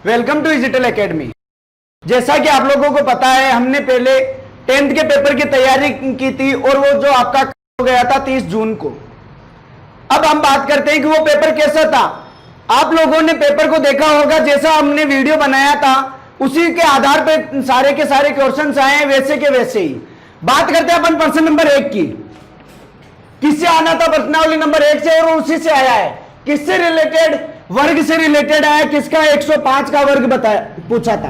Welcome to digital academy. जैसा कि आप लोगों को पता है, हमने पहले 10th के पेपर की तैयारी की थी और वो जो आपका हो गया था 30 जून को। अब हम बात करते हैं कि वो पेपर कैसा था। आप लोगों ने पेपर को देखा होगा, जैसा हमने वीडियो बनाया था उसी के आधार पर सारे के सारे क्वेश्चंस आए हैं, वैसे के वैसे ही। बात करते हैं अपन प्रश्न नंबर 1 की। किससे आना था? प्रश्नावली नंबर 1 से, और उसी से आया है। किससे रिलेटेड? वर्ग से रिलेटेड आया। किसका? 105 का वर्ग बताया, पूछा था।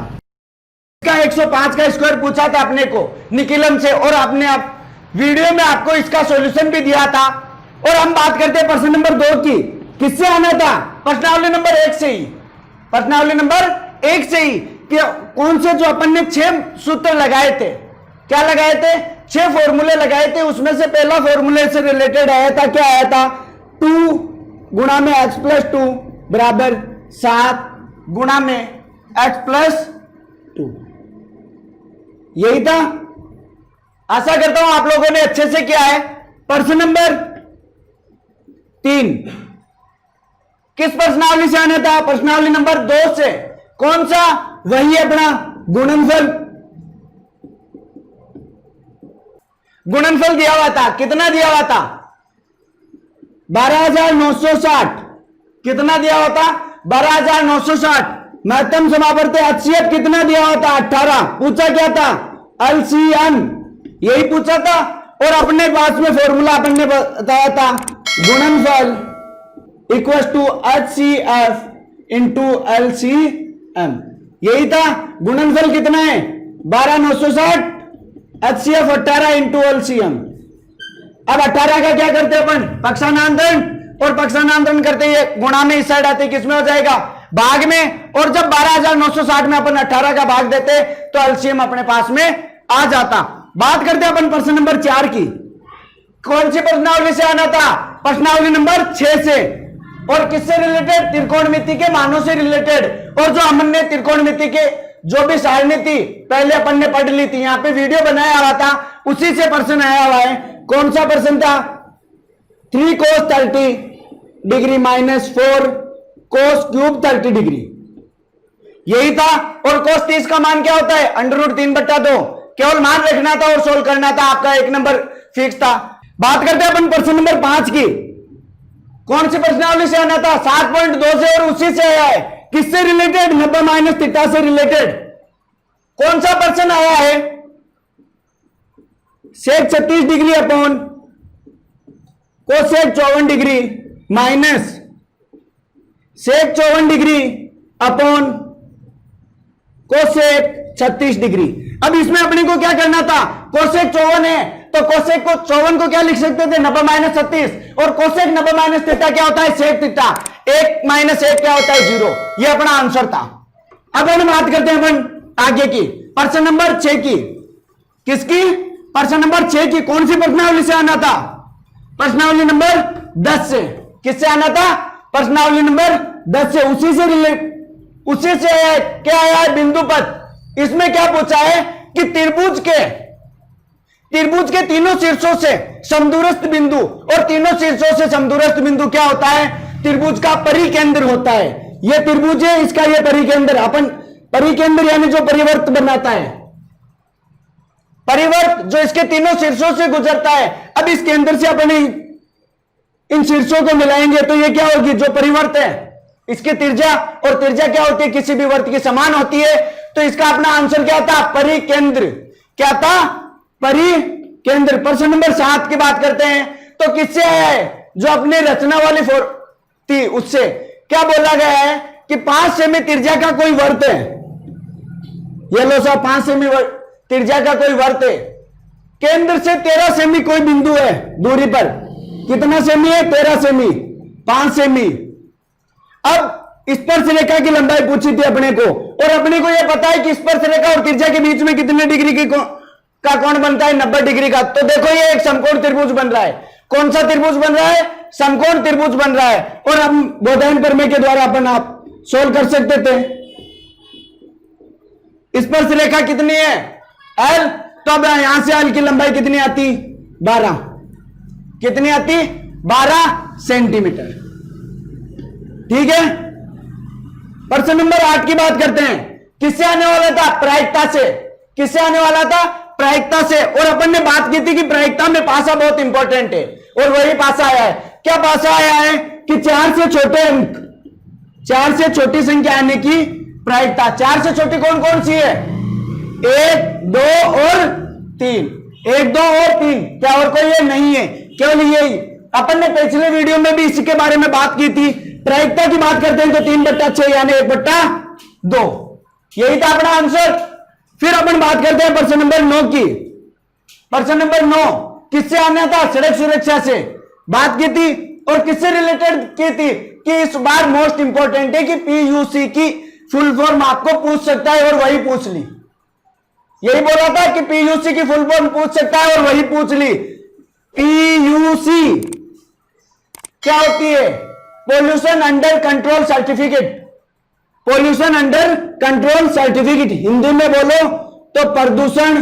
इसका 105 का स्क्वायर पूछा था अपने को निकिलम से, और आपने आप वीडियो में आपको इसका सॉल्यूशन भी दिया था। और हम बात करते हैं प्रश्न नंबर 2 की। किससे आना था? प्रश्नावली नंबर 1 से ही। प्रश्नावली नंबर 1 से ही कि कौन से जो अपन ने 6 सूत्र लगाए थे। क्या लगाए थे? 6 फॉर्मूले लगाए थे। उसमें से पहला फॉर्मूले से रिलेटेड आया था। क्या आया था? 2 गुणा में x प्लस 2 बराबर 7 गुणा में x प्लस 2। यही था। आशा करता हूं आप लोगों ने अच्छे से किया है। प्रश्न नंबर 3 किस प्रश्नावली से आना था? प्रश्नावली नंबर 2 से। कौन सा? वही अपना गुणनफल। गुणनफल दिया हुआ था। कितना दिया हुआ था? 12,960। कितना दिया हुआ था? 12,960। महत्तम समावर्ती HCF कितना दिया हुआ था? 18। पूछा क्या था? LCM, यही पूछा था। और अपने पास में फॉर्मूला अपन ने बताया था, गुणनफल equal to HCF into LCM। यही था। गुणनफल कितना है? 12,960, HCF 18 इंटू LCM। अब 18 का क्या करते हैं अपन? पक्षांतरण, और पक्षांतरण करते ही गुणा में इस साइड आते, किसमें हो जाएगा? भाग में। और जब 12,960 में अपन 18 का भाग देते तो एलसीएम अपने पास में आ जाता। बात करते हैं अपन प्रश्न नंबर 4 की। कौन सी प्रश्नावली से आना था? प्रश्नावली नंबर 6 से। और किससे रिलेटेड? त्रिकोणमिति के मानों से रिलेटेड। और जो हमने त्रिकोणमिति के जो भी सारणी थी पहले अपन ने पढ़ ली थी, यहां पे वीडियो बनाया हुआ था, उसी से प्रश्न आया हुआ है। कौन सा प्रश्न था? 3 cos 30 degree minus 4 cos cube 30 degree, यही था। और cos 30 का मान क्या होता है? √3/2। केवल मान रखना था और सोल्व करना था। आपका 1 नंबर फिक्स था। बात करते हैं अपन प्रश्न नंबर 5 की। कौन सी प्रश्नावली से आना था? 7.2 से, और उसी से आया है। किससे रिलेटेड? 90 माइनस थीटा से रिलेटेड। कौन सा प्रश्न आया है? Sec 36 degree upon cosec 54 degree minus sec 54 degree upon cosec 36 degree. अब इसमें अपने को क्या करना था? कोसेक 54 है तो कोसेक को 54 को क्या लिख सकते थे? 90 माइनस 36। और कोसेक 90 माइनस थीटा क्या होता है? Sec theta. 1 माइनस 1 क्या होता है? 0। ये अपना आंसर था। अब हम बात करते हैं अपन आगे की, प्रश्न नंबर 6 की। किसकी? प्रश्न नंबर 6 की। कौन सी प्रश्नावली से आना था? प्रश्नावली नंबर 10 से। किससे आना था? प्रश्नावली नंबर 10 से। उसी से क्या आया है? बिंदु पथ। इसमें क्या पूछा है कि त्रिभुज के तीनों शीर्षों से समदूरस्थ बिंदु, और तीनों शीर्षों से समदूरस्थ बिंदु क्या होता है? त्रिभुज का परिकेंद्र होता है। यह त्रिभुज है, इसका यह परिकेंद्र। अपन परिकेंद्र यानी जो परिवर्त बनाता है, परिवर्त जो इसके तीनों शीर्षों से गुजरता है। अब इस केंद्र से अपन इन शीर्षों को मिलाएंगे तो ये क्या होगी? जो परिवर्त है, इसकी त्रिज्या, और त्रिज्या क्या होती है? किसी भी वर्त की समान होती है। तो इसका अपना आंसर क्या था? परिकेंद्र। क्या था? परिकेंद्र। प्रश्न नंबर 7 की बात करते हैं तो किससे आया है? जो अपने रचना वाली थी उससे। क्या बोला गया है कि 5 सेमी त्रिज्या का कोई वर्त है। ये लो साहब, 5 सेमी त्रिज्या का कोई वर्त है। केंद्र से 13 सेमी कोई बिंदु है दूरी पर। कितना सेमी है? 13 सेमी, 5 सेमी। अब स्पर्शरेखा की लंबाई पूछी थी अपने को, और अपने को यह पता है कि स्पर्शरेखा और त्रिज्या के बीच में कितने डिग्री का कोण बनता है? 90 डिग्री का। तो देखो ये एक समकोण त्रिभुज बन रहा है। कौन सा त्रिभुज बन रहा है? समकोण त्रिभुज बन रहा है। और हम बोधायन प्रमेय के द्वारा अपन आप सोल्व कर सकते थे। स्पर्शरेखा कितनी है? L। तो अब यहां से L की लंबाई कितनी आती? 12। कितनी आती? 12 सेंटीमीटर। ठीक है। प्रश्न नंबर 8 की बात करते हैं। किससे आने वाला था? प्रायिकता से। किससे आने वाला था? प्रायिकता से। और अपन ने बात की थी कि प्रायिकता में पासा बहुत इंपॉर्टेंट है, और वही पासा आया है। क्या पासा आया है? कि 4 से छोटे अंक, 4 से छोटी संख्या आने की प्रायिकता। 4 से छोटी कौन कौन सी है? 1, 2 और 3। 1, 2 और 3, क्या और कोई ये नहीं है, केवल यही। अपन ने पिछले वीडियो में भी इसी के बारे में बात की थी। प्रायिकता की बात करते हैं तो 3/6 यानी 1/2, यही था अपना आंसर। फिर अपन बात करते हैं प्रश्न नंबर 9 की। प्रश्न नंबर 9 किससे आना था? सड़क सुरक्षा से बात की थी, और किससे रिलेटेड की थी? कि इस बार मोस्ट इंपॉर्टेंट है कि पीयूसी की फुल फॉर्म आपको पूछ सकता है, और वही पूछ ली। यही बोला था कि पीयूसी की फुल फॉर्म पूछ सकता है, और वही पूछ ली। पीयूसी क्या होती है? Pollution under control certificate. Pollution under control certificate, Hindi में बोलो तो प्रदूषण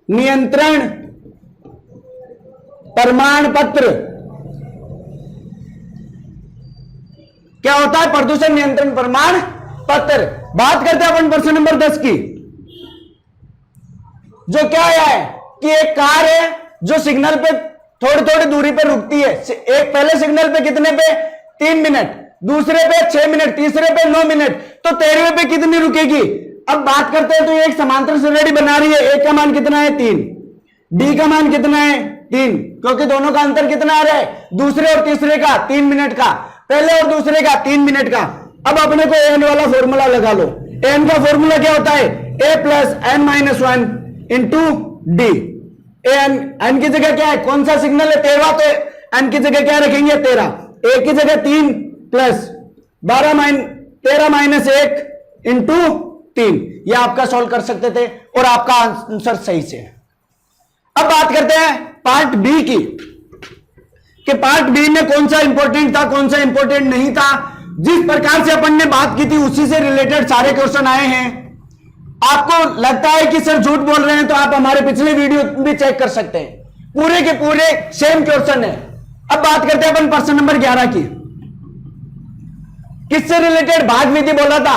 नियंत्रण प्रमाण पत्र। क्या होता है? प्रदूषण नियंत्रण प्रमाण पत्र। बात करते हैं अपन प्रश्न नंबर 10 की, जो क्या आया है कि एक कार है जो सिग्नल पे थोड़ी थोड़ी दूरी पे रुकती है। एक पहले सिग्नल पे कितने पे? 3 मिनट, दूसरे पे 6 मिनट, तीसरे पे 9 मिनट, तो 13वें पे कितनी रुकेगी? अब बात करते हैं तो ये एक समांतर श्रेणी बना रही है। ए का मान कितना है? 3। डी का मान कितना है? 3, क्योंकि दोनों का अंतर कितना आ रहा है? दूसरे और तीसरे का 3 मिनट का, पहले और दूसरे का 3 मिनट का। अब अपने को एन वाला फॉर्मूला लगा लो। एन का फॉर्मूला क्या होता है? A plus n minus 1 into d. N की जगह क्या है? कौन सा सिग्नल है? 13, तो एन की जगह क्या रखेंगे? 13। ए की जगह 3 प्लस 13 माइनस 1 इंटू 3। यह आपका सॉल्व कर सकते थे, और आपका आंसर सही से। अब बात करते हैं पार्ट बी की, कि पार्ट बी में कौन सा इंपॉर्टेंट था, कौन सा इंपॉर्टेंट नहीं था। जिस प्रकार से अपन ने बात की थी उसी से रिलेटेड सारे क्वेश्चन आए हैं। आपको लगता है कि सर झूठ बोल रहे हैं, तो आप हमारे पिछले वीडियो भी चेक कर सकते हैं, पूरे के पूरे सेम क्वेश्चन है। अब बात करते हैं अपन प्रश्न नंबर 11 की। किससे रिलेटेड? भाग विधि बोला था।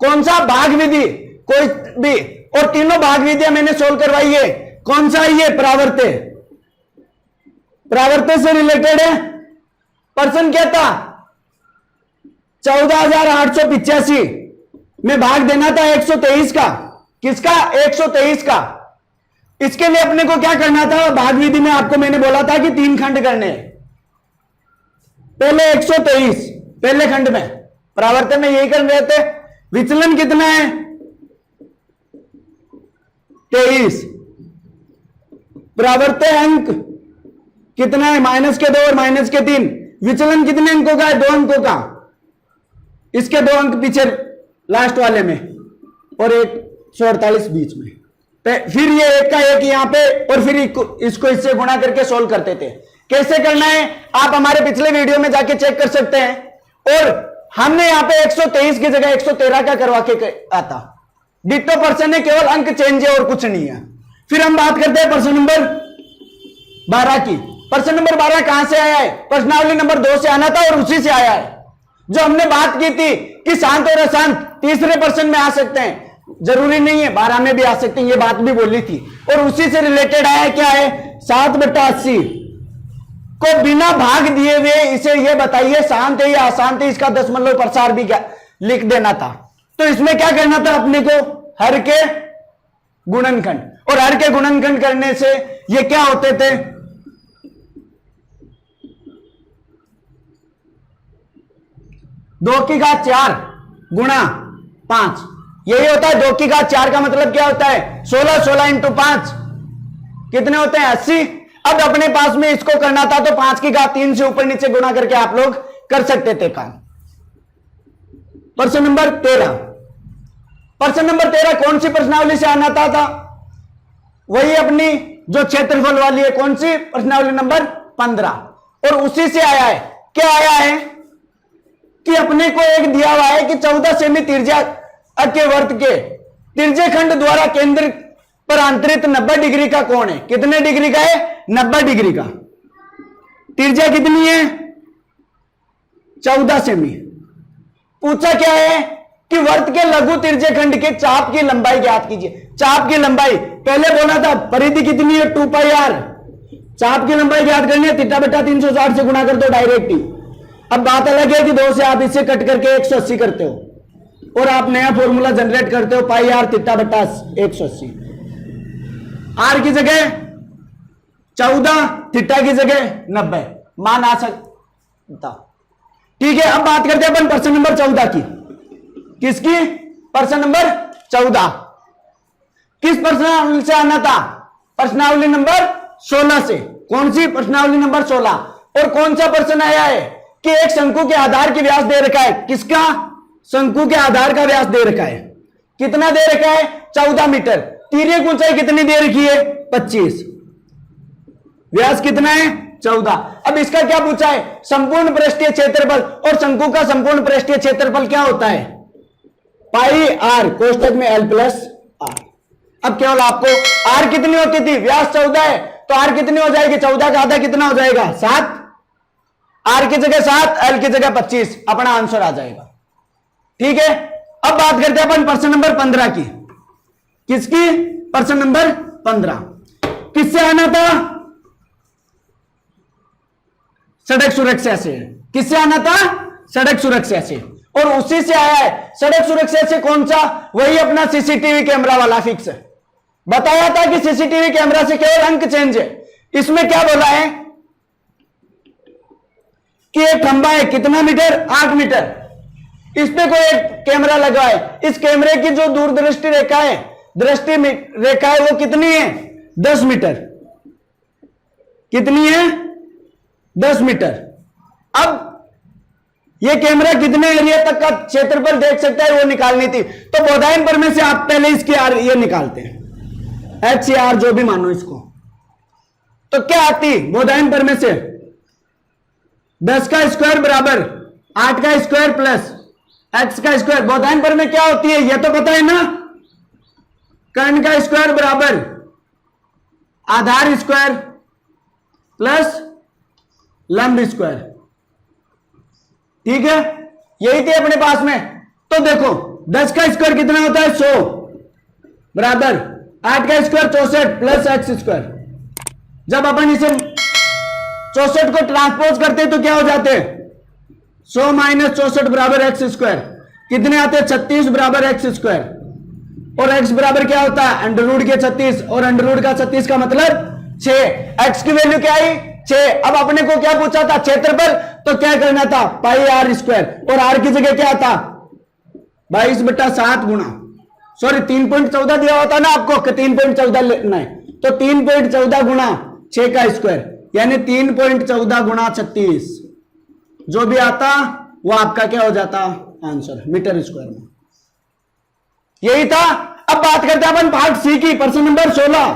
कौन सा भाग विधि? कोई भी, और तीनों भाग विधियां मैंने सोल्व करवाई है। कौन सा? ये प्रावर्त्य, प्रावर्त्य से रिलेटेड है। प्रश्न क्या था? 14,885 में भाग देना था 123 का। किसका? 123 का। इसके लिए अपने को क्या करना था? भाग विधि में आपको मैंने बोला था कि 3 खंड करने हैं। पहले 123 पहले खंड में, प्रावर्तन में यही कर रहे थे। विचलन कितना है? 23। प्रावर्तन अंक कितना है? माइनस के 2 और माइनस के 3। विचलन कितने अंकों का है? 2 अंकों का। इसके 2 अंक पीछे लास्ट वाले में, और 148 बीच में। फिर ये 1 का 1 यहां पे, और फिर इसको इससे गुणा करके सोल्व करते थे। कैसे करना है आप हमारे पिछले वीडियो में जाके चेक कर सकते हैं। और हमने यहां पे 123 की जगह 113 का करवा के आता। डिट्टो पर्सन है, केवल अंक चेंज है और कुछ नहीं है। फिर हम बात करते हैं प्रश्न नंबर 12 की। प्रश्न नंबर 12 कहां से आया है? प्रश्नावली नंबर 2 से आना था, और उसी से आया है। जो हमने बात की थी कि शांत और अशांत तीसरे प्रश्न में आ सकते हैं, जरूरी नहीं है 12 में भी आ सकते हैं, ये बात भी बोली थी। और उसी से रिलेटेड आया क्या है? 7/80 को बिना भाग दिए हुए इसे ये बताइए शांत है या अशांत है, इसका दशमलव प्रसार भी लिख देना था। तो इसमें क्या करना था अपने को? हर के गुणनखंड, और हर के गुणनखंड करने से ये क्या होते थे? 2 की घात 4 गुणा 5, यही होता है। 2 की घात 4 का मतलब क्या होता है? 16 इंटू 5 कितने होते हैं? 80। अब अपने पास में इसको करना था तो 5 की घात 3 से ऊपर नीचे गुणा करके आप लोग कर सकते थे काम। प्रश्न नंबर 13। प्रश्न नंबर 13 कौन सी प्रश्नावली से आना था? वही अपनी जो क्षेत्रफल वाली है, कौन सी? प्रश्नावली नंबर 15। और उसी से आया है। क्या आया है कि अपने को एक दिया हुआ है कि 14 सेमी त्रिज्या के वर्त के तिरछे खंड द्वारा केंद्र पर अंतरित 90 डिग्री का कोण है। कितने डिग्री का है? 90 डिग्री का। त्रिज्या कितनी है? 14 सेमी। पूछा क्या है कि वर्त के लघु तिरछे खंड के चाप की लंबाई ज्ञात कीजिए। चाप की लंबाई पहले बोला था परिधि कितनी है 2 पाई आर। चाप की लंबाई ज्ञात करनी है, थीटा बटा 360 से गुणा कर दो डायरेक्ट ही। अब बात अलग है कि 2 से आप इसे कट करके 180 करते हो और आप नया फॉर्मूला जनरेट करते हो पाई आर थीटा बटा 180। आर की जगह 14, थीटा की जगह 90 मान आ सकता। ठीक है, अब बात करते हैं अपन प्रश्न नंबर 14 की। किसकी? प्रश्न नंबर 14 किस प्रश्नावली से आना था? प्रश्नावली नंबर 16 से। कौन सी? प्रश्नावली नंबर 16। और कौन सा प्रश्न आया है कि एक शंकु के आधार की व्यास दे रखा है। किसका? शंकु के आधार का व्यास दे रखा है। कितना दे रखा है? 14 मीटर। तिर्यक ऊंचाई कितनी दे रखी है? 25। व्यास कितना है? 14। अब इसका क्या पूछा है? संपूर्ण पृष्ठीय क्षेत्रफल। और शंकु का संपूर्ण पृष्ठीय क्षेत्रफल क्या होता है? पाई आर कोष्ठक में एल प्लस आर। अब केवल आपको आर कितनी होती थी? व्यास 14 है तो आर कितनी हो जाएगी? 14 का आधा कितना हो जाएगा? 7। आर की जगह 7, एल की जगह 25, अपना आंसर आ जाएगा। ठीक है, अब बात करते हैं अपन प्रश्न नंबर 15 की। किसकी? प्रश्न नंबर 15 किससे आना था? सड़क सुरक्षा से। किससे आना था? सड़क सुरक्षा से। और उसी से आया है। सड़क सुरक्षा से कौन सा? वही अपना सीसीटीवी कैमरा वाला फिक्स है। बताया था कि सीसीटीवी कैमरा से केवल अंक चेंज है। इसमें क्या बोला है कि एक खंबा है, कितना मीटर? 8 मीटर। इस पे कोई एक कैमरा लगा है। इस कैमरे की जो दूरदृष्टि रेखा है, दृष्टि रेखा है, वो कितनी है? 10 मीटर। कितनी है? 10 मीटर। अब ये कैमरा कितने एरिया तक का क्षेत्रफल देख सकता है वो निकालनी थी। तो बोधायन प्रमेय से आप पहले इसकी आर ये निकालते हैं, एच या आर जो भी मानो इसको। तो क्या आती बोधायन प्रमेय से? 10 का स्क्वायर बराबर 8 का स्क्वायर प्लस x का स्क्वायर। बोधायन प्रमेय क्या होती है ये तो पता है ना? कर्ण का स्क्वायर बराबर आधार स्क्वायर प्लस लंब स्क्वायर। ठीक है, यही थी अपने पास में। तो देखो 10 का स्क्वायर कितना होता है? 100 बराबर 8 का स्क्वायर 64 प्लस एक्स स्क्वायर। जब अपन इसे 64 को ट्रांसपोज करते तो क्या हो जाते? 100 माइनस 64 बराबर एक्स स्क्वायर। कितने आते? 36 बराबर एक्स स्क्वायर। और एक्स बराबर क्या होता है? अंडर रूट के 36। और अंडर रूट का 36 का मतलब 6। एक्स की वैल्यू क्या आई? 6। अब अपने को क्या पूछा था? क्षेत्रफल। तो क्या करना था? पाई आर स्क्वायर। और आर की जगह क्या था? 22/7 गुणा, सॉरी 3.14 दिया होता ना आपको, 3.14 लेना है। तो 3.14 गुणा 6 का स्क्वायर, यानी 3.14 गुणा 36, जो भी आता वो आपका क्या हो जाता? आंसर मीटर स्क्वायर में। यही था। अब बात करते हैं अपन पार्ट सी की, प्रश्न नंबर 16।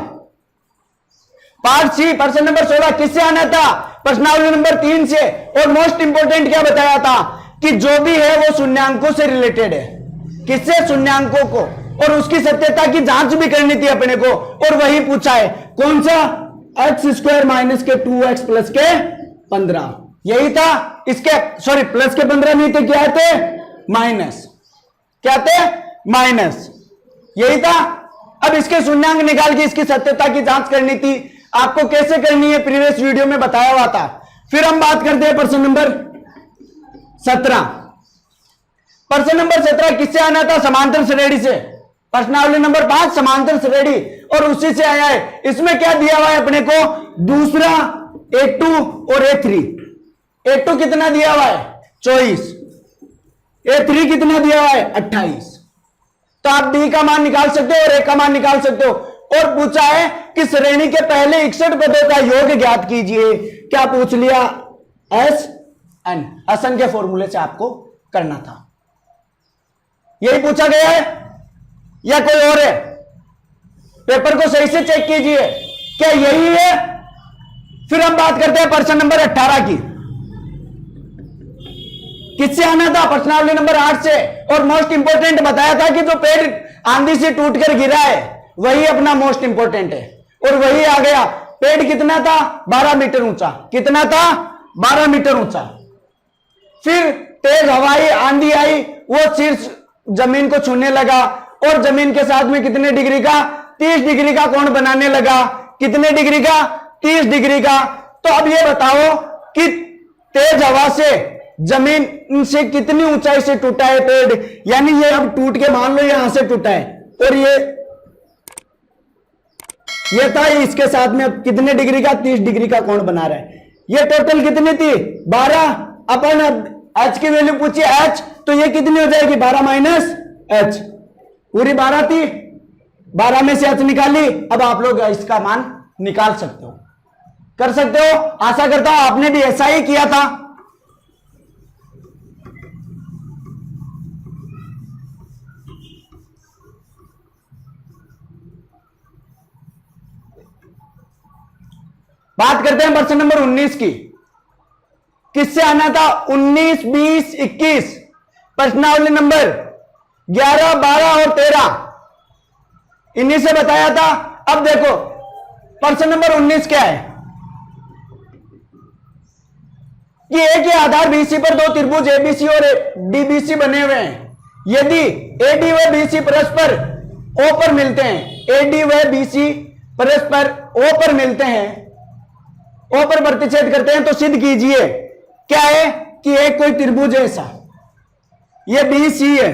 पार्ट सी प्रश्न नंबर 16 किससे आना था? प्रश्नावली नंबर 3 से। और मोस्ट इंपोर्टेंट क्या बताया था कि जो भी है वो शून्यांकों से रिलेटेड है। किससे? शून्यांकों को। और उसकी सत्यता की जांच भी करनी थी अपने को, और वही पूछा है। कौन सा? एक्स स्क्वायर माइनस के 2x प्लस के 15। यही था। इसके सॉरी प्लस के 15 नहीं थे, क्या थे? माइनस। क्या थे? माइनस। यही था। अब इसके शून्यांक निकाल के इसकी सत्यता की जांच करनी थी। आपको कैसे करनी है प्रीवियस वीडियो में बताया हुआ था। फिर हम बात करते हैं प्रश्न नंबर 17। प्रश्न नंबर 17 किससे आना था? समांतर श्रेणी से। प्रश्नावली नंबर 5 समांतर श्रेणी, और उसी से आया है। इसमें क्या दिया हुआ है अपने को? दूसरा A2 और A3। A2 कितना दिया हुआ है? 24। A3 कितना दिया हुआ है? 28। तो आप D का मान निकाल सकते हो और A का मान निकाल सकते हो। और पूछा है कि श्रेणी के पहले 61 पदों का योग ज्ञात कीजिए। क्या पूछ लिया? SN, असंख्य फॉर्मूले से आपको करना था। यही पूछा गया है या कोई और है? पेपर को सही से चेक कीजिए, क्या यही है? फिर हम बात करते हैं प्रश्न नंबर 18 की। किससे आना था? प्रश्नावली नंबर 8 से। और मोस्ट इंपोर्टेंट बताया था कि जो पेड़ आंधी से टूटकर गिरा है वही अपना मोस्ट इंपोर्टेंट है, और वही आ गया। पेड़ कितना था? 12 मीटर ऊंचा। कितना था? 12 मीटर ऊंचा। फिर तेज हवाई आंधी आई, वो शीर्ष जमीन को छूने लगा और जमीन के साथ में कितने डिग्री का, 30 डिग्री का कोण बनाने लगा। कितने डिग्री का, 30 डिग्री का। तो अब ये बताओ कि तेज हवा से जमीन से कितनी ऊंचाई से टूटा है पेड़, यानी ये अब टूट के मान लो यहां से टूटा है और ये था, इसके साथ में अब कितने डिग्री का, 30 डिग्री का कोण बना रहा है। ये टोटल कितनी थी, 12। अपन अब एच की वैल्यू पूछिए एच, तो ये कितनी हो जाएगी, 12 माइनस एच, पूरी 12 थी, 12 में से एच निकाली। अब आप लोग इसका मान निकाल सकते हो, कर सकते हो। आशा करता हूं आपने भी ऐसा ही किया था। बात करते हैं प्रश्न नंबर 19 की। किससे आना था, 19, 20, 21, प्रश्नावली नंबर 11, 12 और 13 इन्हीं से बताया था। अब देखो प्रश्न नंबर 19 क्या है कि ए के आधार बीसी पर दो त्रिभुज एबीसी और डीबीसी बने हुए हैं। यदि एडी व बीसी परस्पर ओ पर मिलते हैं, एडी व बीसी परस्पर ओ पर मिलते हैं, ओ पर प्रतिच्छेद करते हैं, तो सिद्ध कीजिए क्या है कि एक कोई त्रिभुज है ऐसा, ये बीसी है,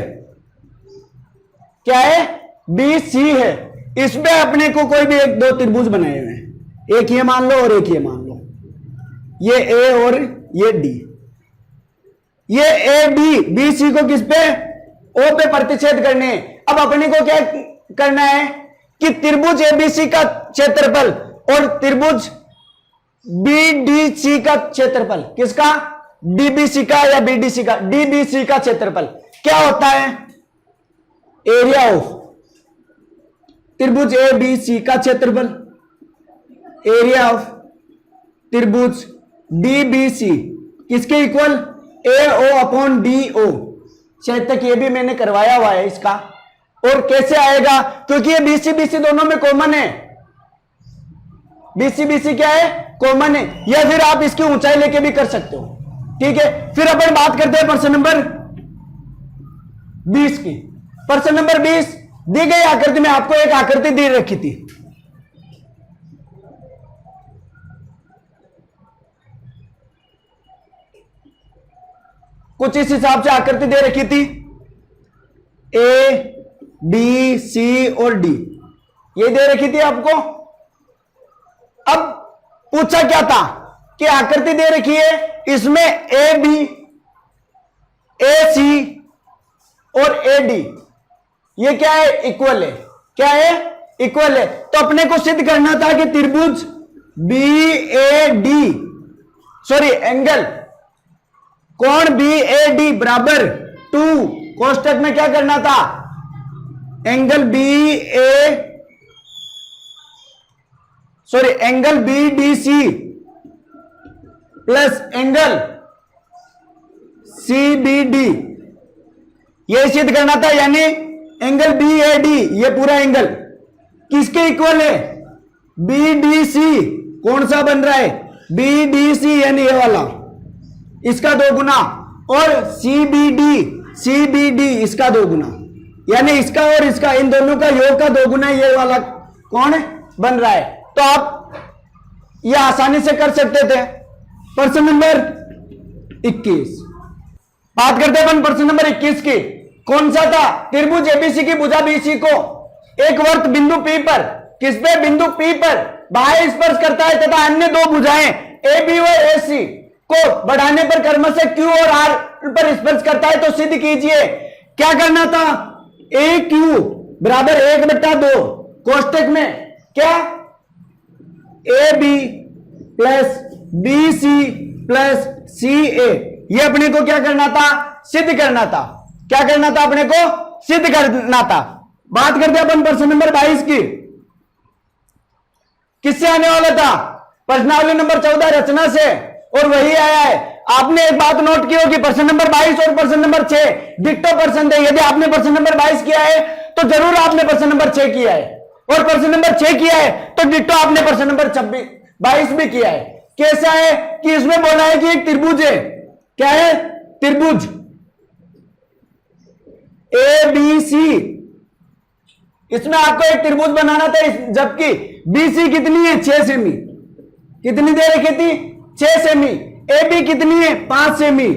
क्या है, बीसी है, इसमें अपने को कोई भी एक दो त्रिभुज बनाए हुए हैं, एक ये मान लो और एक ये मान लो, ये ए और ये डी। ये ए डी बी सी को किस पे, ओ पे प्रतिच्छेद करने हैं। अब अपने को क्या करना है कि त्रिभुज एबीसी का क्षेत्रफल और त्रिभुज बीडीसी का क्षेत्रफल, किसका, डीबीसी का या बीडीसी का, डीबीसी का क्षेत्रफल क्या होता है, एरिया ऑफ त्रिभुज एबीसी का क्षेत्रफल, एरिया ऑफ त्रिभुज डीबीसी किसके इक्वल, ए ओ अपॉन डी ओ। शायद तक ये भी मैंने करवाया हुआ है इसका। और कैसे आएगा, क्योंकि ये बीसी बीसी दोनों में कॉमन है, बीसी बीसी क्या है, कॉमन है, या फिर आप इसकी ऊंचाई लेके भी कर सकते हो। ठीक है, फिर अपन बात करते हैं प्रश्न नंबर 20 की। प्रश्न नंबर 20 दी गई आकृति में आपको एक आकृति दी रखी थी, कुछ इस हिसाब से आकृति दे रखी थी, ए बी सी और डी, ये दे रखी थी आपको। अब पूछा क्या था कि आकृति दे रखी है, इसमें ए बी, ए सी और ए डी ये क्या है, इक्वल है, क्या है, इक्वल है। तो अपने को सिद्ध करना था कि त्रिभुज B A D, sorry angle कोण बी ए डी बराबर 2, कोष्टक में क्या करना था, angle B A, sorry angle B D C plus angle C B D, यह सिद्ध करना था। यानी एंगल बी ए डी ये पूरा एंगल किसके इक्वल है, बी डी सी, कौन सा बन रहा है, बी डी सी यानी ये वाला, इसका 2 गुना, और सी बी डी इसका 2 गुना, यानी इसका और इसका, इन दोनों का योग का 2 गुना ये वाला कौन बन रहा है। तो आप ये आसानी से कर सकते थे। प्रश्न नंबर 21 बात करते हैं अपन प्रश्न नंबर 21 की। कौन सा था, त्रिभुज एबीसी की भुजा बीसी को एक वर्त बिंदु पी पर, किस पे, बिंदु पी पर बाह्य स्पर्श करता है तथा अन्य दो भुजाएं ए बी व ए सी को बढ़ाने पर क्रमशः क्यू और आर पर स्पर्श करता है, तो सिद्ध कीजिए। क्या करना था, ए क्यू बराबर 1/2, कोष्टक में क्या, A B plus B C plus C A, ये अपने को क्या करना था, सिद्ध करना था। क्या करना था, अपने को सिद्ध करना था। बात करते हैं अपन प्रश्न नंबर 22 की। किससे आने वाला था, प्रश्नावली नंबर 14 रचना से, और वही आया है। आपने एक बात नोट की होगी, प्रश्न नंबर 22 और प्रश्न नंबर 6 डिक्टो प्रश्न थे। यदि आपने प्रश्न नंबर 22 किया है तो जरूर आपने प्रश्न नंबर 6 किया है, और प्रश्न नंबर 6 किया है तो डिक्टो आपने प्रश्न नंबर 22 भी किया है। कैसा है कि इसमें बोला है कि एक त्रिभुज है, क्या है, त्रिभुज ए बी सी, इसमें आपको एक त्रिभुज बनाना था, जबकि बीसी कितनी है 6 सेमी, कितनी दे रखी थी 6 सेमी, ए बी कितनी है 5 सेमी,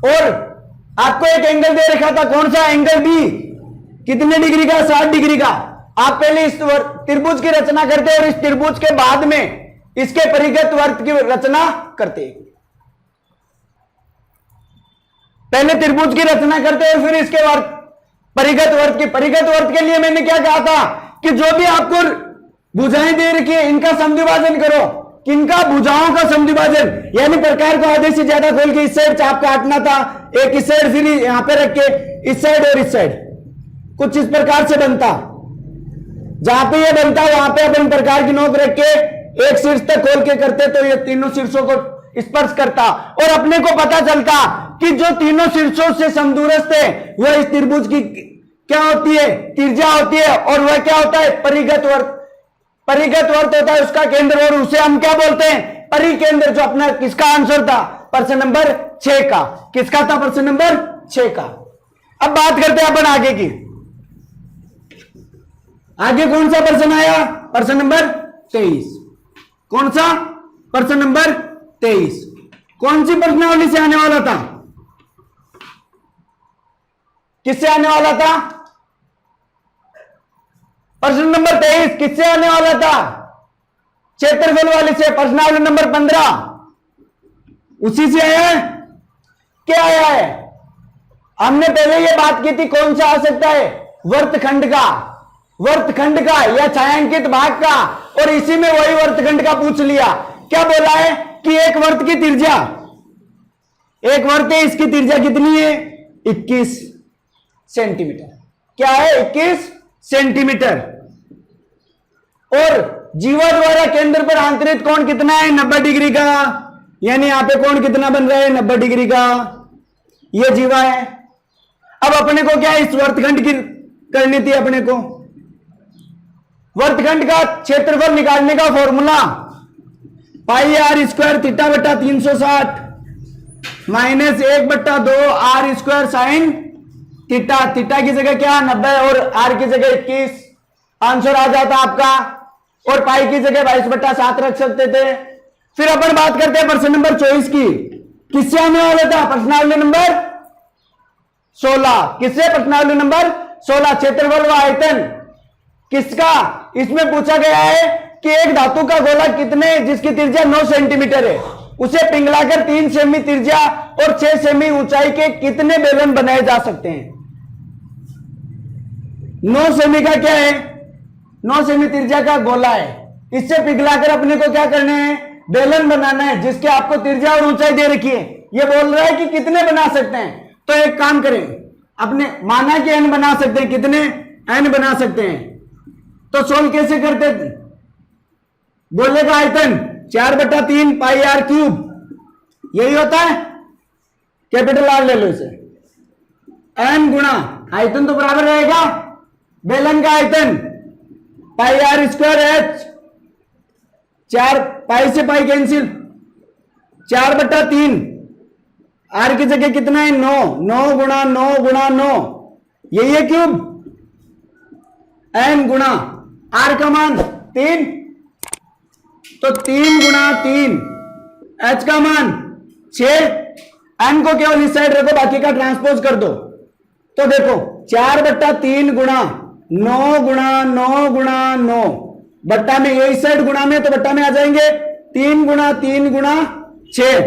और आपको एक एंगल दे रखा था, कौन सा एंगल बी, कितने डिग्री का 60 डिग्री का। आप पहले इस त्रिभुज की रचना करते और इस त्रिभुज के बाद में इसके परिगत वर्त की रचना करते, पहले त्रिभुज की रचना करते और फिर इसके वर्त परिगत वर्त की। परिगत वर्त के लिए मैंने क्या कहा था कि जो भी आपको भुजाएं दे रखी है इनका समद्विभाजन करो। किनका? भुजाओं का समद्विभाजन, यानी प्रकार को आधे से ज्यादा खोल के इस साइड चाप काटना था, एक इस साइड फिर यहां पे रख के इस साइड और इस साइड, कुछ इस प्रकार से बनता। जहां पे ये बनता वहां पे अपन प्रकार की नोक रख के एक शीर्ष तक खोल के करते तो ये तीनों शीर्षों को स्पर्श करता और अपने को पता चलता कि जो तीनों शीर्षों से समदूरस्थ है वह इस त्रिभुज की क्या होती है? त्रिज्या होती है, और वह क्या होता है? परिगत वर्त। परिगत वर्त होता है उसका केंद्र, और उसे हम क्या बोलते हैं? परिकेंद्र। जो अपना किसका आंसर था? प्रश्न नंबर 6 का। किसका था? प्रश्न नंबर 6 का। अब बात करते हैं अपन आगे की। आगे कौन सा प्रश्न आया? प्रश्न नंबर 23। कौन सा? प्रश्न नंबर 23 कौन सी प्रश्नावली से आने वाला था? किससे आने वाला था? प्रश्न नंबर 23 किससे आने वाला था? क्षेत्रफल वाले से। प्रश्नावली नंबर 15 उसी से आया है। क्या आया है? हमने पहले ये बात की थी, कौन सा आ सकता है? वर्तखंड का, वर्तखंड का या छायांकित भाग का, और इसी में वही वर्तखंड का पूछ लिया। क्या बोला है कि एक वर्त की त्रिज्या, एक वर्त है, इसकी त्रिज्या कितनी है? 21 सेंटीमीटर। क्या है? 21 सेंटीमीटर। और जीवा द्वारा केंद्र पर आंतरित कोण कितना है? 90 डिग्री का। यानी यहां पे कोण कितना बन रहा है? 90 डिग्री का। यह जीवा है। अब अपने को क्या इस वर्तखंड की करनी थी? अपने को वर्तखंड का क्षेत्रफल निकालने का formula pi r square theta बटा 360 minus 1/2 r square sine theta. Theta की जगह क्या? 90 और आर की जगह 21। आंसर आ जाता आपका। और पाई की जगह 22/7 रख सकते थे। फिर अपन बात करते हैं प्रश्न नंबर 24 की। किससे आने वाला था? प्रश्नावली नंबर 16। किससे? प्रश्नावली नंबर 16 क्षेत्रफल व आयतन किसका? इसमें पूछा गया है कि एक धातु का गोला कितने, जिसकी त्रिज्या 9 सेंटीमीटर है, उसे पिघलाकर 3 सेमी त्रिज्या और 6 सेमी ऊंचाई के कितने बेलन बनाए जा सकते हैं? 9 सेमी का क्या है? 9 सेमी त्रिज्या का गोला है। इससे पिघलाकर अपने को क्या करने हैं? बेलन बनाना है, जिसके आपको त्रिज्या और ऊंचाई दे रखी है। ये बोल रहा है कि कितने बना सकते हैं। तो एक काम करें, अपने माना कि n बना सकते हैं। कितने? n बना सकते हैं। तो सोल्व कैसे करते? गोले का आयतन 4/3 पाई आर क्यूब, यही होता है। कैपिटल आर ले लो इसे। n गुणा आयतन तो बराबर रहेगा बेलन का आयतन पाई आर स्क्वायर एच, 4 पाई से पाई कैंसिल, 4/3 आर की जगह कितना है? 9। 9 गुणा 9 गुणा 9, यही है क्यूब। n गुणा आर का मान 3, तो 3 गुणा 3, h का मान 6। n को केवल इस साइड रखो, बाकी का ट्रांसपोज कर दो। तो देखो 4/3 गुणा 9 गुणा 9 गुणा 9, बट्टा में ये इस साइड गुणा में, तो बट्टा में आ जाएंगे 3 गुणा 3 गुणा 6,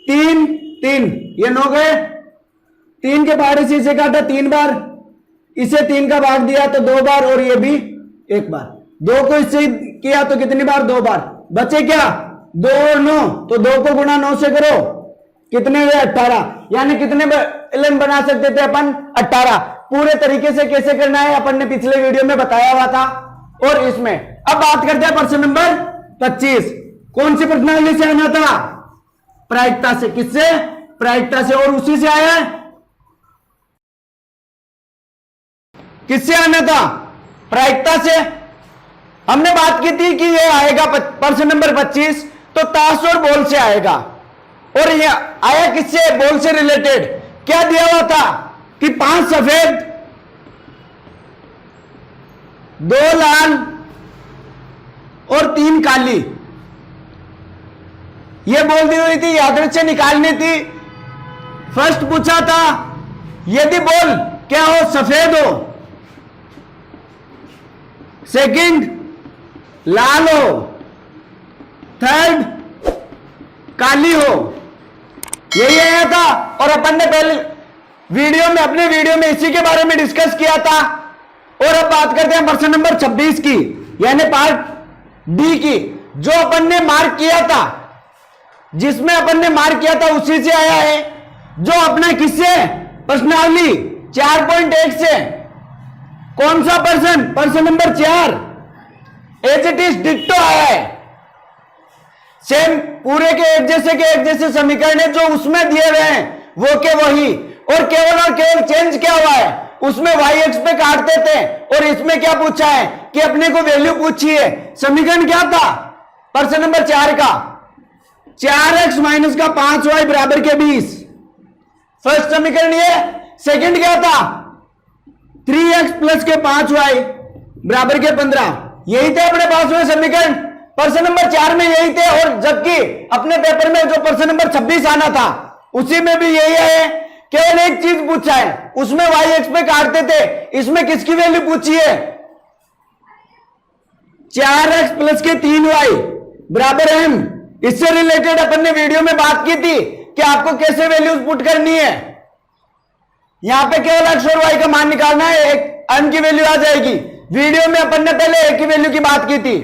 3 3, ये 9 गए। 3 के बाहर इसी से काटा 3 बार, इसे 3 का भाग दिया तो 2 बार, और ये भी 1 बार। 2 को इससे किया तो कितनी बार? 2 बार। बचे क्या? 2 और 9, तो 2 को गुणा 9 से करो, कितने हुए? 18। यानी कितने बेलन बना सकते थे अपन? 18। पूरे तरीके से कैसे करना है अपन ने पिछले वीडियो में बताया हुआ था। और इसमें अब बात करते हैं प्रश्न नंबर 25। कौन सी प्रश्नावली से आना था? प्रायिकता से। किससे? प्रायिकता से। और उसी से आया है। किससे आना था? प्रायिकता से। हमने बात की थी कि ये आएगा प्रश्न नंबर 25 तो ताश और बॉल से आएगा। और ये आया किससे? बॉल से रिलेटेड। क्या दिया हुआ था कि 5 सफेद, 2 लाल और 3 काली, ये बॉल दी हुई थी, यादृच्छिक निकालनी थी। फर्स्ट पूछा था यदि बॉल क्या हो? सफेद हो। सेकंड लाल हो। थर्ड काली हो। यही आया था और अपन ने पहले अपने वीडियो में इसी के बारे में डिस्कस किया था। और अब बात करते हैं प्रश्न नंबर 26 की, यानी पार्ट डी की, जो अपन ने मार्क किया था, जिसमें अपन ने मार्क किया था उसी से आया है। जो अपना किससे? प्रश्नावली 4.1 से। कौन सा प्रश्न number 4 as it is ditto आया है। सेम पूरे के एक जैसे समीकरण है जो उसमें दिए हुए हैं वो के वही, और केवल चेंज क्या हुआ है, उसमें वाई एक्स पे काटते थे और इसमें क्या पूछा है कि अपने को वैल्यू पूछी है। समीकरण क्या था प्रश्न नंबर 4 का? 4x माइनस का 5y बराबर के 20। फर्स्ट समीकरण ये। सेकंड क्या था? 3x प्लस के 5y बराबर के 15। यही थे अपने पास में समीकरण प्रश्न नंबर 4 में, यही थे। और जबकि अपने पेपर में जो प्रश्न नंबर 26 आना था उसी में भी यही है, केवल एक चीज पूछा है, उसमें वाई एक्स पे काटते थे, इसमें किसकी वैल्यू पूछी है? 4x प्लस के 3y बराबर m। इससे रिलेटेड अपन ने वीडियो में बात की थी कि आपको कैसे वैल्यूज पुट करनी है। यहां पे केवल x और y का मान निकालना है, एक m की वैल्यू आ जाएगी। वीडियो में अपन ने पहले a की वैल्यू की बात की थी।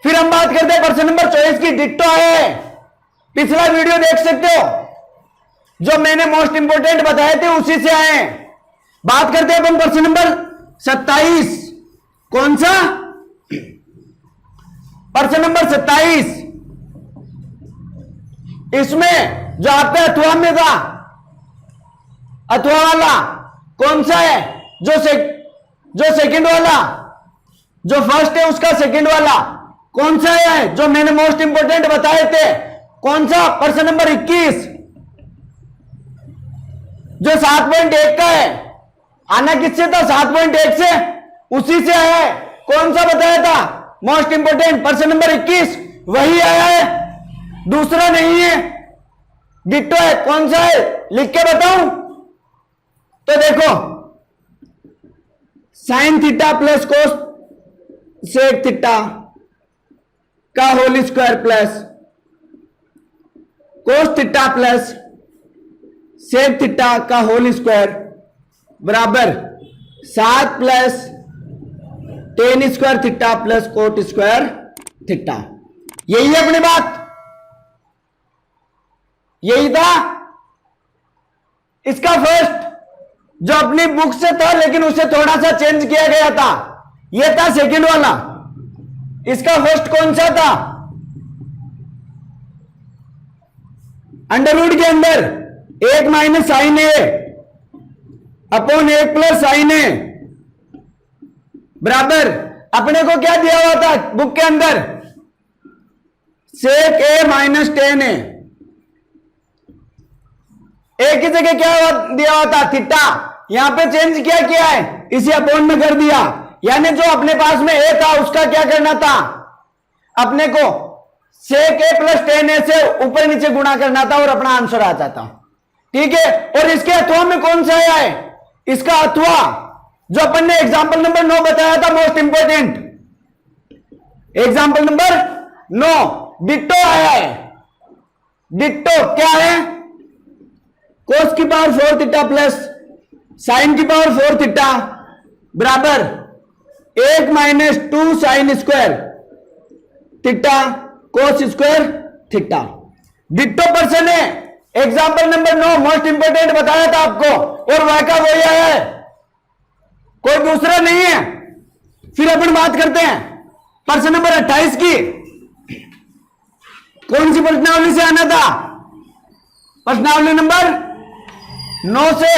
फिर हम बात करते हैं प्रश्न नंबर 24 की। डिट्टो है, पिछला वीडियो देख सकते हो, जो मैंने मोस्ट इंपोर्टेंट बताए थे उसी से आए हैं। बात करते हैं अपन प्रश्न नंबर 27। कौन सा? प्रश्न नंबर 27। इसमें जो आपके अथवा में था, अथवा वाला कौन सा है? जो सेकंड वाला, जो फर्स्ट है उसका सेकंड वाला कौन सा है? जो मैंने मोस्ट इंपोर्टेंट बताए थे, कौन सा? प्रश्न नंबर 21, जो 7.1 का है। आना किससे था? 7.1 से, उसी से आया है। कौन सा बताया था? मोस्ट इंपोर्टेंट प्रश्न नंबर 21, वही आया है, दूसरा नहीं है। डिट्टो है, कौन सा है लिख के बताऊं तो देखो, sine theta plus cosec theta का whole square plus cos theta plus sec theta का होल स्क्वायर बराबर 7 plus tan square theta plus cot square theta. यही है अपनी बात, यही था। इसका फर्स्ट जो अपनी बुक से था लेकिन उसे थोड़ा सा चेंज किया गया था, यह था सेकंड वाला। इसका फर्स्ट कौन सा था? अंडर रूट के अंदर 1 माइनस साइन ए अपॉन 1 प्लस साइन ए बराबर, अपने को क्या दिया हुआ था बुक के अंदर? सेक ए माइनस टेन ए। ए की जगह क्या दिया हुआ था? थीटा। यहां पे चेंज किया है, इसे अपॉन में कर दिया। यानी जो अपने पास में ए था उसका क्या करना था? अपने को सेक ए प्लस टेन ए से ऊपर नीचे गुणा करना था और अपना आंसर आ जाता। ठीक है। और इसके अथवा में कौन सा आया है? इसका अथवा जो अपन ने एग्जाम्पल नंबर 9 बताया था, most important example number 9, ditto आया है। डिट्टो क्या है? कोस की पावर 4 थीटा प्लस साइन की पावर 4 थीटा बराबर 1 minus 2 sine square theta cos square theta. Ditto person है। एग्जाम्पल नंबर 9 मोस्ट इंपोर्टेंट बताया था आपको, और वह का वही आया है, कोई दूसरा नहीं है। फिर अपन बात करते हैं प्रश्न नंबर 28 की। कौन सी प्रश्नावली से आना था? प्रश्नावली नंबर 9 से।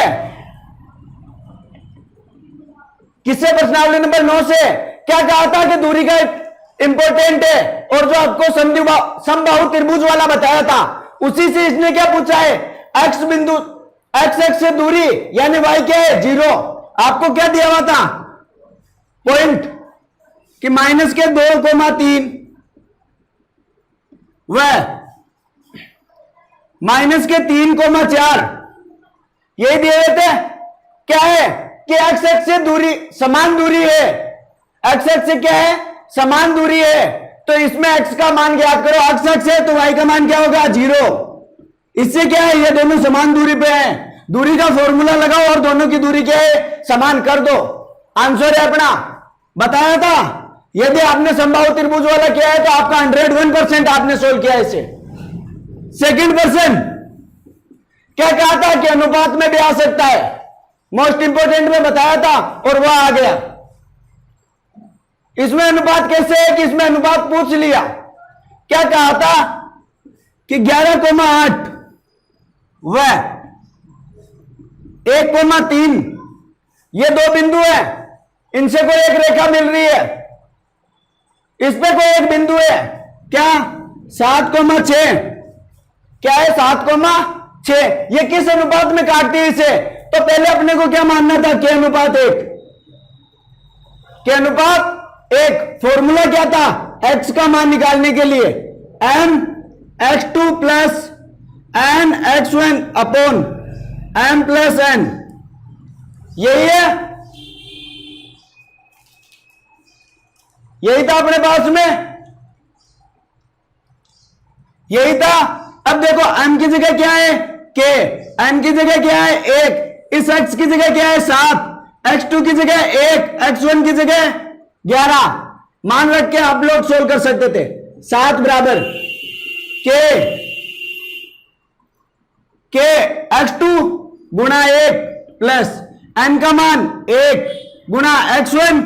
किससे? प्रश्नावली नंबर 9 से। क्या कहा था कि दूरी का इंपॉर्टेंट है, और जो आपको समबाहु त्रिभुज वाला बताया था उसी से इसने क्या पूछा है, एक्स बिंदु, एक्स एक्स से दूरी यानी वाई क्या है 0। आपको क्या दिया हुआ था पॉइंट कि माइनस के 2,3 वह माइनस के 3,4 यही दिए हुए थे। क्या है कि एक्स एक्स से दूरी समान दूरी है, एक्स एक्स से क्या है समान दूरी है, तो इसमें एक्स का मान ज्ञात करो, एक्स एक्स है तो वाई का मान क्या होगा 0। इससे क्या है ये दोनों समान दूरी पे हैं, दूरी का फॉर्मूला लगाओ और दोनों की दूरी क्या है समान कर दो, आंसर है अपना। बताया था यदि आपने संभावित त्रिभुज वाला किया है तो आपका 101% आपने सोल्व किया इसे। सेकंड पर्सन क्या कहा था कि अनुपात में भी आ सकता है, मोस्ट इंपोर्टेंट में बताया था और वह आ गया। इसमें अनुपात कैसे है कि इसमें अनुपात पूछ लिया। क्या कहा था कि 11,8 वह 1,3 ये दो बिंदु है, इनसे कोई एक रेखा मिल रही है, इस पे कोई एक बिंदु है क्या 7,6 क्या है 7,6 ये किस अनुपात में काटती है इसे, तो पहले अपने को क्या मानना था के अनुपात 1, के अनुपात 1। फॉर्मूला क्या था x का मान निकालने के लिए m x2 plus n x1 upon m plus n, यही है, यही था अपने पास में, यही था। अब देखो m की जगह क्या है k, n की जगह क्या है 1, इस x की जगह क्या है 7, x2 की जगह 1, x1 की जगह 11 मान रख के आप लोग सोल्व कर सकते थे। 7 बराबर k x2 गुणा 1 प्लस n का मान 1 गुणा x1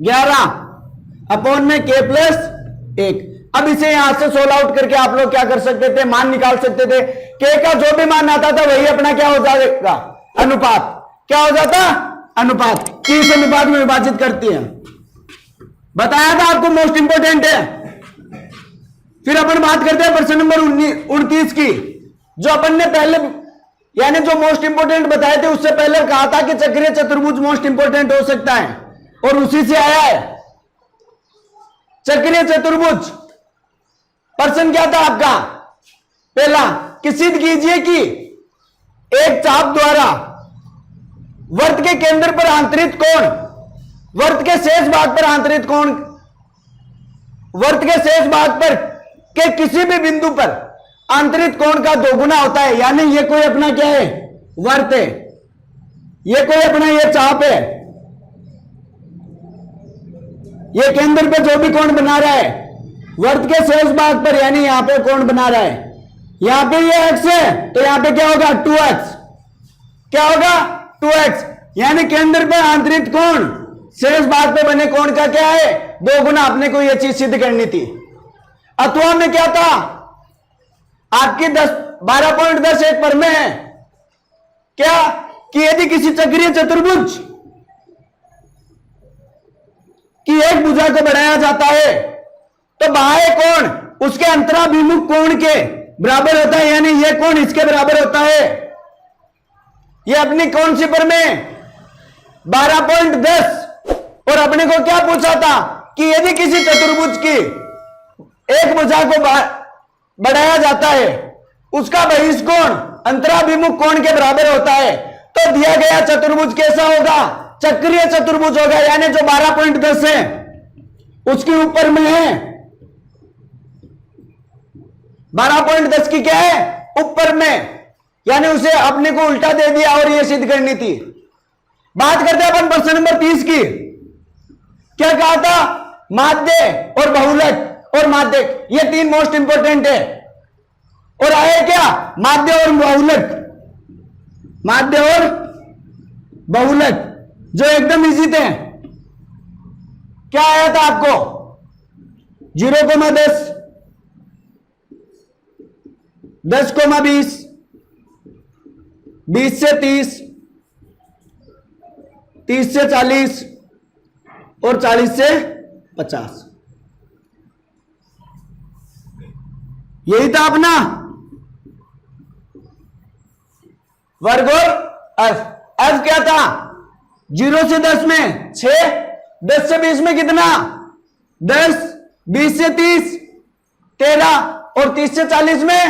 11 अपॉन में k प्लस 1। अब इसे यहां से सोल्व आउट करके आप लोग क्या कर सकते थे, मान निकाल सकते थे। k का जो भी मान आता था वही अपना क्या हो जाएगा अनुपात, क्या हो जाता अनुपात, किस अनुपात में विभाजित करती है बताया था आपको, मोस्ट इंपोर्टेंट है। फिर अपन बात करते हैं प्रश्न नंबर 29 की, जो अपन ने पहले यानी जो मोस्ट इंपोर्टेंट बताए थे उससे पहले कहा था कि चक्रीय चतुर्भुज मोस्ट इंपोर्टेंट हो सकता है और उसी से आया है चक्रीय चतुर्भुज। प्रश्न क्या था आपका पहला कि सिद्ध कीजिए कि एक चाप द्वारा वर्त के केंद्र पर आंतरित कोण वर्त के शेष भाग पर आंतरित कोण वर्त के शेष भाग पर के किसी भी बिंदु पर आंतरित कोण का दोगुना होता है। यानी ये कोई अपना क्या है वर्त है, ये कोई अपना ये चाप है, ये केंद्र पे जो भी कोण बना रहा है वर्त के शेष भाग पर, यानी यहां पे कोण बना रहा है, यहां पे ये x है तो यहां पे क्या होगा 2x, क्या होगा 2x, यानी केंद्र पे आंतरित कोण शेष भाग पे बने कोण का क्या है दो गुना। अपने को यह चीज सिद्ध करनी थी। अथवा में क्या था आपकी 12.10 एक पर में है क्या कि यदि किसी चक्रीय चतुर्भुज की एक भुजा को बढ़ाया जाता है तो बाह्य कोण उसके अंतराभिमुख कोण के बराबर होता है, यानी यह कोण इसके बराबर होता है। यह अपनी कौन सी पर में 12.10, और अपने को क्या पूछा था कि यदि किसी चतुर्भुज की एक भुजा को बढ़ाया जाता है उसका बहिष्कोण अंतराभिमुख कोण के बराबर होता है, तो दिया गया चतुर्भुज कैसा होगा चक्रीय चतुर्भुज होगा। यानी जो 12.10 है उसके ऊपर में है 12.10 की क्या है ऊपर में, यानी उसे अपने को उल्टा दे दिया और यह सिद्ध करनी थी। बात करते हैं अपन प्रश्न नंबर 30 की। क्या कहा था माध्य और बहुलक और माध्यक ये तीन मोस्ट इंपोर्टेंट है, और आए क्या माध्य और बहुलक, माध्य और बहुलक जो एकदम इजी थे। क्या आया था आपको 0,10 10,20 20 से 30 30 से 40 और 40 से 50, यही था अपना वर्ग और एफ क्या था 0 से 10 में 6, 10 से 20 में कितना 10, 20 से 30 13 और 30 से 40 में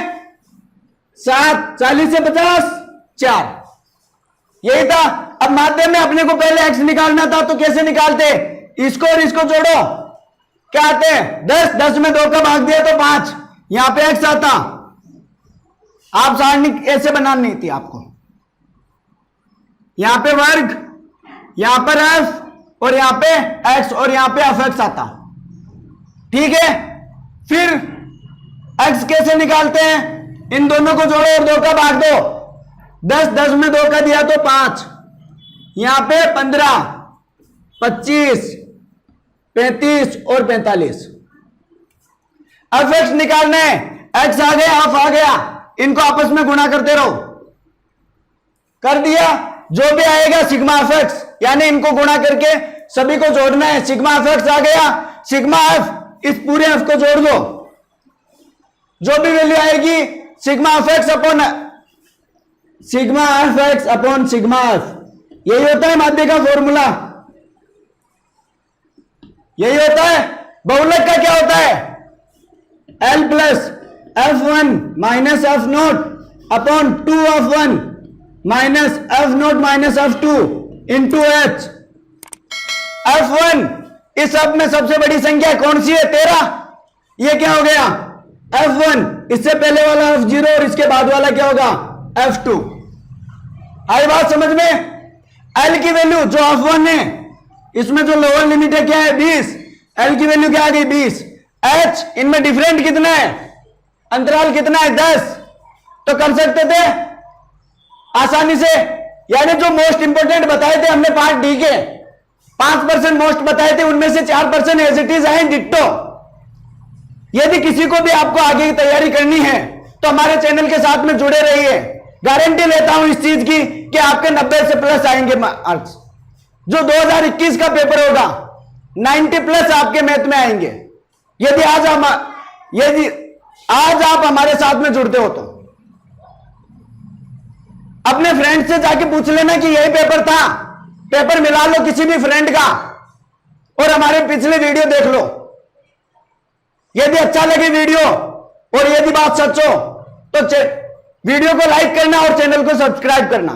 7, 40 से 50 4, यही था। अब माध्यम में अपने को पहले एक्स निकालना था, तो कैसे निकालते, इसको और इसको जोड़ो, क्या आते हैं 10, 10 में 2 का भाग दिया तो 5, यहां पे एक्स आता। आप सारणी ऐसे बनानी थी आपको, यहां पे वर्ग, यहां पर एफ और यहां पे एक्स और यहां पे एफ एक्स आता, ठीक है। फिर एक्स कैसे निकालते हैं, इन दोनों को जोड़ो और 2 का भाग दो, 10, 10 में 2 का दिया तो 5, यहां पे 15, 25, 35 और 45। एफ एक्स निकालना है, एक्स आ गया एफ आ गया, इनको आपस में गुणा करते रहो, कर दिया, जो भी आएगा सिग्मा एफ एक्स, यानी इनको गुणा करके सभी को जोड़ना है। सिग्मा एफ एक्स आ गया, सिग्मा एफ इस पूरे एफ को जोड़ दो, जो भी वैल्यू आएगी sigma F x upon sigma F, यही होता है माध्य का फॉर्मूला, यही होता है। बहुलक का क्या होता है, L plus F1 minus F0 upon 2F1 minus F0 minus F2 into H। F1 इस सब में सबसे बड़ी संख्या कौन सी है 13, ये क्या हो गया F1, इससे पहले वाला F0 और इसके बाद वाला क्या होगा F2। आई बात समझ में। L की वैल्यू जो F1 है, इसमें जो लोअर लिमिट है क्या है 20, L की वैल्यू क्या आ गई 20। H इनमें डिफरेंट कितना है, अंतराल कितना है 10, तो कर सकते थे आसानी से, यानी जो मोस्ट इंपोर्टेंट बताए थे हमने पार्ट डी के 5% मोस्ट बताए थे, उनमें से 4% एज इट इज आए डिट्टो। यदि किसी को भी आपको आगे की तैयारी करनी है तो हमारे चैनल के साथ में जुड़े रहिए, गारंटी लेता हूं इस चीज की कि आपके 90 से प्लस आएंगे मार्क्स। जो 2021 का पेपर होगा 90 प्लस आपके मैथ में आएंगे, यदि आज आप हमारे साथ में जुड़ते हो तो। अपने फ्रेंड से जाके पूछ लेना कि यही पेपर था, पेपर मिला लो किसी भी फ्रेंड का और हमारे पिछले वीडियो देख लो। यदि अच्छा लगे वीडियो और यदि बात सच हो तो वीडियो को लाइक करना और चैनल को सब्सक्राइब करना।